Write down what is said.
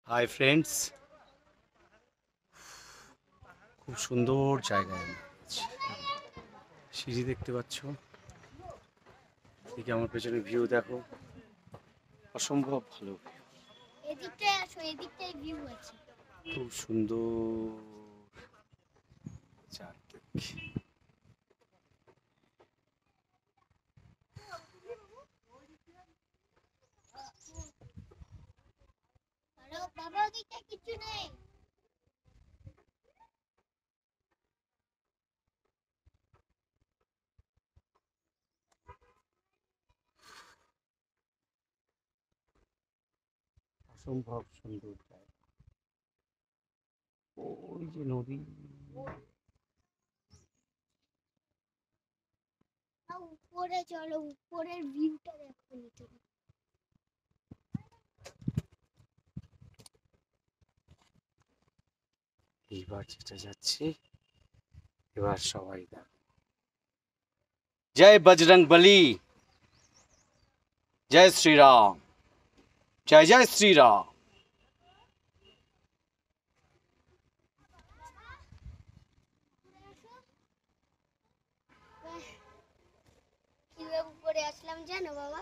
Hi friends, খুব সুন্দর জায়গায় আমি আছি। সিঁড়ি দেখতে পাচ্ছ, এদিকে আমার পেছনে ভিউ দেখো, অসম্ভব ভালো view। এদিকটায় আসো, এদিকটায় ভিউ আছে। খুব সুন্দর চারদিক। হ্যালো বাবা, ওদিকটায় কিছু নেই। অসম্ভব সুন্দর জায়গা, ওই যে নদী। উপরে চলো, উপরের ভিউটা দেখো নিতে। এইবার যেটা যাচ্ছে, এবার সবাই দেখো। জয় বজরং বলি, জয় শ্রীরাম, জয় জয় শ্রীরাম। কিভাবে উপরে আসলাম জানো বাবা?